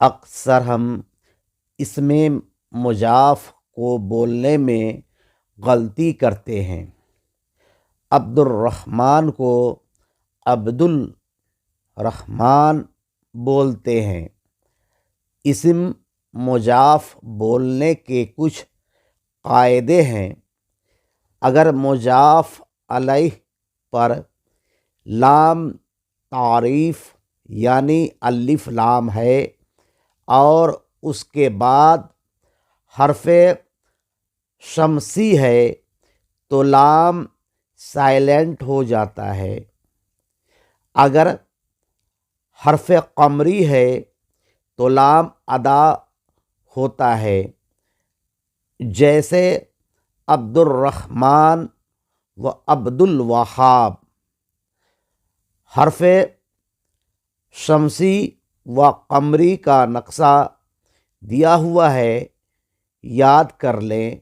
اکثر ہم اس میں مضاف کو بولنے میں غلطی کرتے ہیں۔ عبد الرحمن کو عبد الرحمن بولتے ہیں۔ اسم مضاف بولنے کے کچھ قاعدے ہیں۔ اگر مضاف علیہ پر لام تعریف یعنی الف لام ہے اور اس کے بعد حرف شمسی ہے تو لام سائلنٹ ہو جاتا ہے۔ اگر حرف قمری ہے تو لام ادا ہوتا ہے، جیسے عبد الرحمن و عبد الوہاب۔ حرف شمسی و قمری کا نقشہ دیا ہوا ہے، یاد کر لیں۔